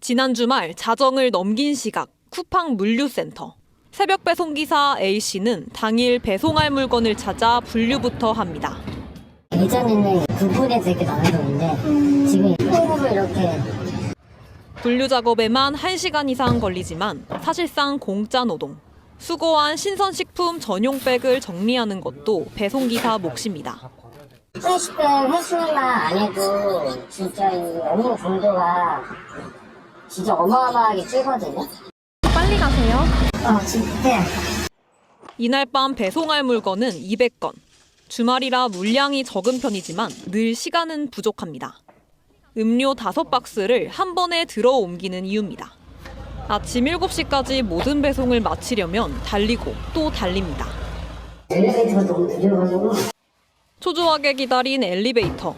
지난 주말 자정을 넘긴 시각 쿠팡 물류센터. 새벽 배송기사 A씨는 당일 배송할 물건을 찾아 분류부터 합니다. 예전에는 9분에서 이렇게 나눠줬는데 지금 호흡을 이렇게. 분류 작업에만 1시간 이상 걸리지만 사실상 공짜 노동. 수거한 신선식품 전용백을 정리하는 것도 배송기사 몫입니다. 프레시백 회수만 안 해도 진짜 이 업무 강도가 진짜 어마어마하게 줄거든요. 빨리 가세요. 진짜. 이날 밤 배송할 물건은 200건. 주말이라 물량이 적은 편이지만 늘 시간은 부족합니다. 음료 5박스를 한 번에 들어 옮기는 이유입니다. 아침 7시까지 모든 배송을 마치려면 달리고 또 달립니다. 엘리베이터가 너무 느려가지고. 초조하게 기다린 엘리베이터.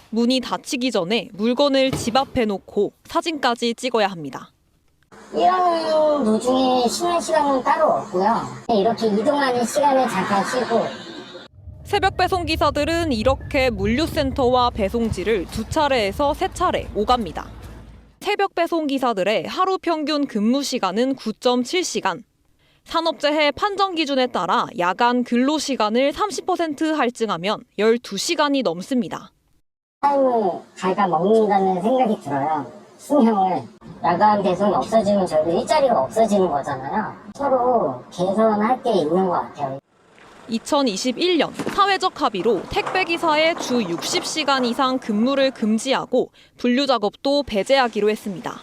문이 닫히기 전에 물건을 집 앞에 놓고 사진까지 찍어야 합니다. 이런 도중에 쉬는 시간은 따로 없고요. 이렇게 이동하는 시간에 잠깐 쉬고. 새벽 배송 기사들은 이렇게 물류센터와 배송지를 2차례에서 3차례 오갑니다. 새벽 배송 기사들의 하루 평균 근무 시간은 9.7시간. 산업재해 판정 기준에 따라 야간 근로 시간을 30% 할증하면 12시간이 넘습니다. 타임을 갉아먹는다는 생각이 들어요. 수명을. 야간 배송이 없어지면 저희도 일자리가 없어지는 거잖아요. 서로 개선할 게 있는 것 같아요. 2021년 사회적 합의로 택배기사의 주 60시간 이상 근무를 금지하고 분류 작업도 배제하기로 했습니다.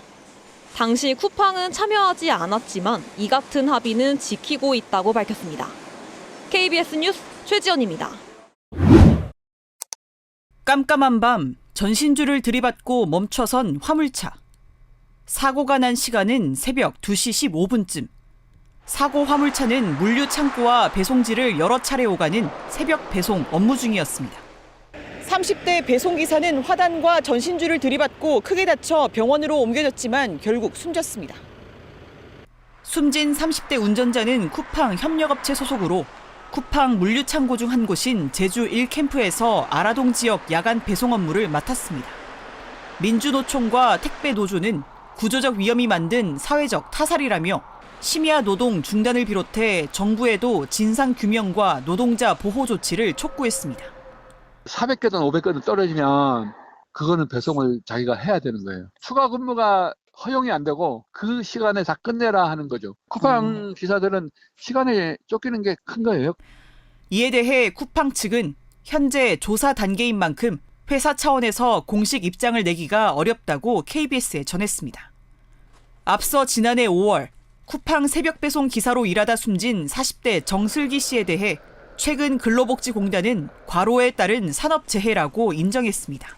당시 쿠팡은 참여하지 않았지만 이 같은 합의는 지키고 있다고 밝혔습니다. KBS 뉴스 최지연입니다. 깜깜한 밤 전신주를 들이받고 멈춰선 화물차. 사고가 난 시간은 새벽 2시 15분쯤. 사고 화물차는 물류 창고와 배송지를 여러 차례 오가는 새벽 배송 업무 중이었습니다. 30대 배송기사는 화단과 전신주를 들이받고 크게 다쳐 병원으로 옮겨졌지만 결국 숨졌습니다. 숨진 30대 운전자는 쿠팡 협력업체 소속으로 쿠팡 물류 창고 중 한 곳인 제주 1캠프에서 아라동 지역 야간 배송 업무를 맡았습니다. 민주노총과 택배노조는 구조적 위험이 만든 사회적 타살이라며 심야 노동 중단을 비롯해 정부에도 진상규명과 노동자 보호 조치를 촉구했습니다. 400개든 500개든 떨어지면 그거는 배송을 자기가 해야 되는 거예요. 추가 근무가 허용이 안 되고 그 시간에 다 끝내라 하는 거죠. 쿠팡 기사들은 시간에 쫓기는 게 큰 거예요. 이에 대해 쿠팡 측은 현재 조사 단계인 만큼 회사 차원에서 공식 입장을 내기가 어렵다고 KBS에 전했습니다. 앞서 지난해 5월 쿠팡 새벽 배송 기사로 일하다 숨진 40대 정슬기 씨에 대해 최근 근로복지공단은 과로에 따른 산업재해라고 인정했습니다.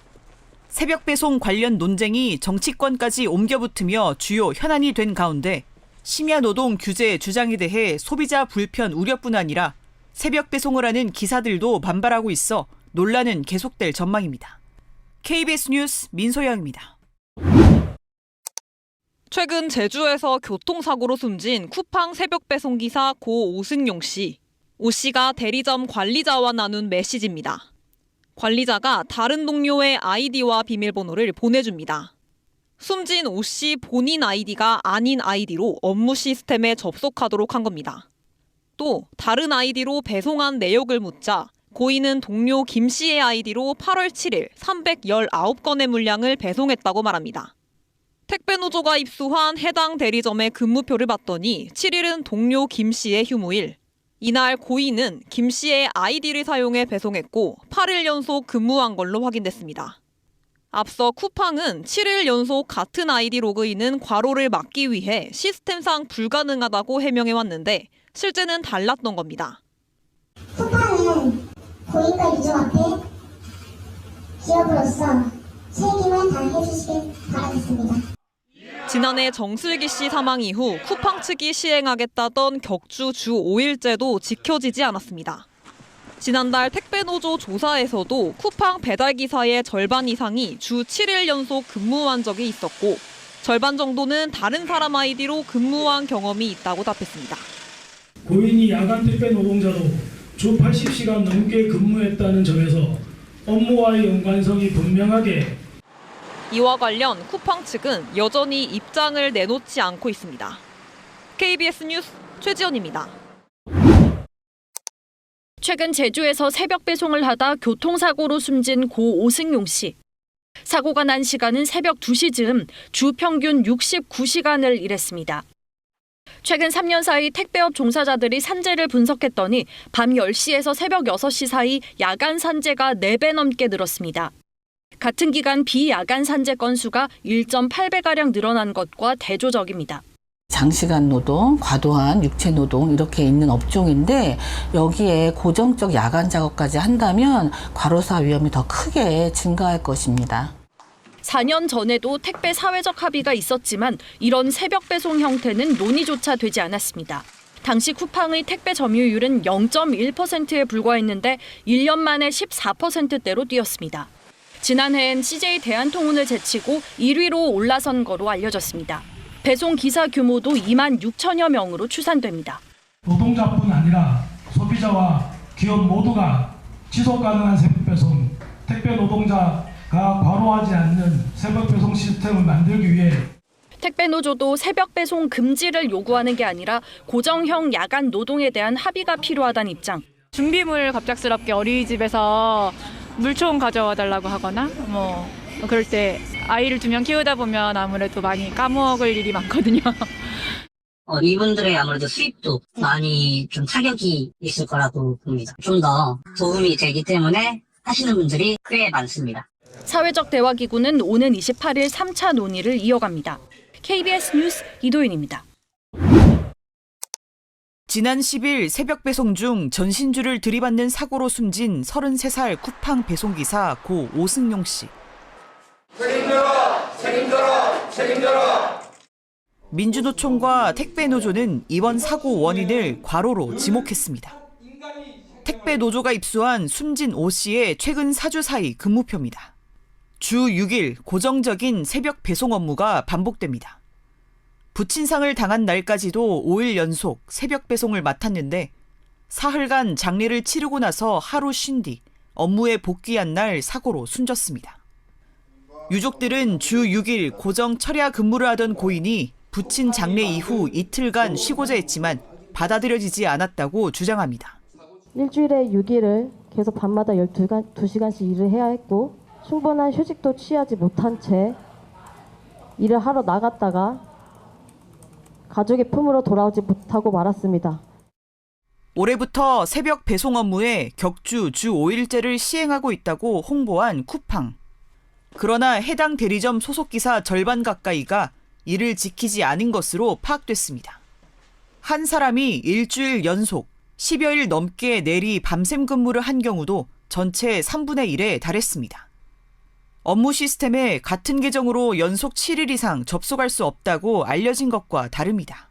새벽 배송 관련 논쟁이 정치권까지 옮겨붙으며 주요 현안이 된 가운데 심야 노동 규제 주장에 대해 소비자 불편 우려뿐 아니라 새벽 배송을 하는 기사들도 반발하고 있어 논란은 계속될 전망입니다. KBS 뉴스 민소영입니다. 최근 제주에서 교통사고로 숨진 쿠팡 새벽 배송 기사 고 오승용 씨. 오 씨가 대리점 관리자와 나눈 메시지입니다. 관리자가 다른 동료의 아이디와 비밀번호를 보내줍니다. 숨진 오 씨 본인 아이디가 아닌 아이디로 업무 시스템에 접속하도록 한 겁니다. 또 다른 아이디로 배송한 내역을 묻자 고인은 동료 김 씨의 아이디로 8월 7일 319건의 물량을 배송했다고 말합니다. 택배노조가 입수한 해당 대리점의 근무표를 봤더니 7일은 동료 김 씨의 휴무일. 이날 고인은 김 씨의 아이디를 사용해 배송했고 8일 연속 근무한 걸로 확인됐습니다. 앞서 쿠팡은 7일 연속 같은 아이디 로그인은 과로를 막기 위해 시스템상 불가능하다고 해명해왔는데 실제는 달랐던 겁니다. 쿠팡은 고인과 유저 앞에 기업으로서 책임을 다해주시길 바라겠습니다. 지난해 정슬기 씨 사망 이후 쿠팡 측이 시행하겠다던 격주 주 5일제도 지켜지지 않았습니다. 지난달 택배노조 조사에서도 쿠팡 배달기사의 절반 이상이 주 7일 연속 근무한 적이 있었고 절반 정도는 다른 사람 아이디로 근무한 경험이 있다고 답했습니다. 고인이 야간 택배 노동자로 주 80시간 넘게 근무했다는 점에서 업무와의 연관성이 분명하게 이와 관련 쿠팡 측은 여전히 입장을 내놓지 않고 있습니다. KBS 뉴스 최지연입니다. 최근 제주에서 새벽 배송을 하다 교통사고로 숨진 고 오승용 씨. 사고가 난 시간은 새벽 2시쯤 주 평균 69시간을 일했습니다. 최근 3년 사이 택배업 종사자들이 산재를 분석했더니 밤 10시에서 새벽 6시 사이 야간 산재가 4배 넘게 늘었습니다. 같은 기간 비야간 산재 건수가 1.8배가량 늘어난 것과 대조적입니다. 장시간 노동, 과도한 육체 노동 이렇게 있는 업종인데 여기에 고정적 야간 작업까지 한다면 과로사 위험이 더 크게 증가할 것입니다. 4년 전에도 택배 사회적 합의가 있었지만 이런 새벽 배송 형태는 논의조차 되지 않았습니다. 당시 쿠팡의 택배 점유율은 0.1%에 불과했는데 1년 만에 14%대로 뛰었습니다. 지난해엔 CJ 대한통운을 제치고 1위로 올라선 거로 알려졌습니다. 배송 기사 규모도 2만 6천여 명으로 추산됩니다. 노동자뿐 아니라 소비자와 기업 모두가 지속 가능한 새벽 배송, 택배 노동자가 과로하지 않는 새벽 배송 시스템을 만들기 위해 택배 노조도 새벽 배송 금지를 요구하는 게 아니라 고정형 야간 노동에 대한 합의가 필요하다는 입장. 준비물 갑작스럽게 어린이집에서 물총 가져와 달라고 하거나 그럴 때 아이를 2명 키우다 보면 아무래도 많이 까먹을 일이 많거든요. 이분들의 아무래도 수입도 많이 좀 타격이 있을 거라고 봅니다. 좀 더 도움이 되기 때문에 하시는 분들이 꽤 많습니다. 사회적 대화기구는 오는 28일 3차 논의를 이어갑니다. KBS 뉴스 이도윤입니다. 지난 10일 새벽 배송 중 전신주를 들이받는 사고로 숨진 33살 쿠팡 배송기사 고 오승용 씨. 책임져라! 책임져라! 책임져라! 민주노총과 택배노조는 이번 사고 원인을 과로로 지목했습니다. 택배노조가 입수한 숨진 오 씨의 최근 4주 사이 근무표입니다. 주 6일 고정적인 새벽 배송 업무가 반복됩니다. 부친상을 당한 날까지도 5일 연속 새벽 배송을 맡았는데 사흘간 장례를 치르고 나서 하루 쉰 뒤 업무에 복귀한 날 사고로 숨졌습니다. 유족들은 주 6일 고정 철야 근무를 하던 고인이 부친 장례 이후 이틀간 쉬고자 했지만 받아들여지지 않았다고 주장합니다. 일주일에 6일을 계속 밤마다 12시간씩 일을 해야 했고 충분한 휴식도 취하지 못한 채 일을 하러 나갔다가 가족의 품으로 돌아오지 못하고 말았습니다. 올해부터 새벽 배송 업무에 격주 주 5일제를 시행하고 있다고 홍보한 쿠팡. 그러나 해당 대리점 소속기사 절반 가까이가 이를 지키지 않은 것으로 파악됐습니다. 한 사람이 일주일 연속 10여일 넘게 내리 밤샘 근무를 한 경우도 전체 3분의 1에 달했습니다. 업무 시스템에 같은 계정으로 연속 7일 이상 접속할 수 없다고 알려진 것과 다릅니다.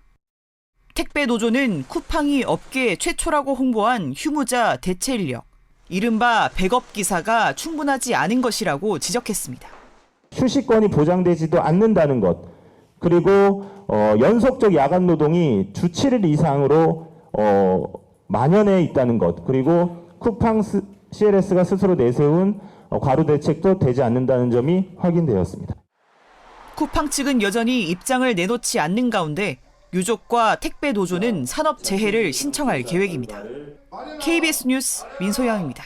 택배 노조는 쿠팡이 업계 최초라고 홍보한 휴무자 대체 인력, 이른바 백업 기사가 충분하지 않은 것이라고 지적했습니다. 휴식권이 보장되지도 않는다는 것, 그리고 연속적 야간 노동이 주 7일 이상으로 만연해 있다는 것, 그리고 쿠팡 CLS가 스스로 내세운 과로 대책도 되지 않는다는 점이 확인되었습니다. 쿠팡 측은 여전히 입장을 내놓지 않는 가운데 유족과 택배 노조는 산업재해를 신청할 계획입니다. KBS 뉴스 민소영입니다.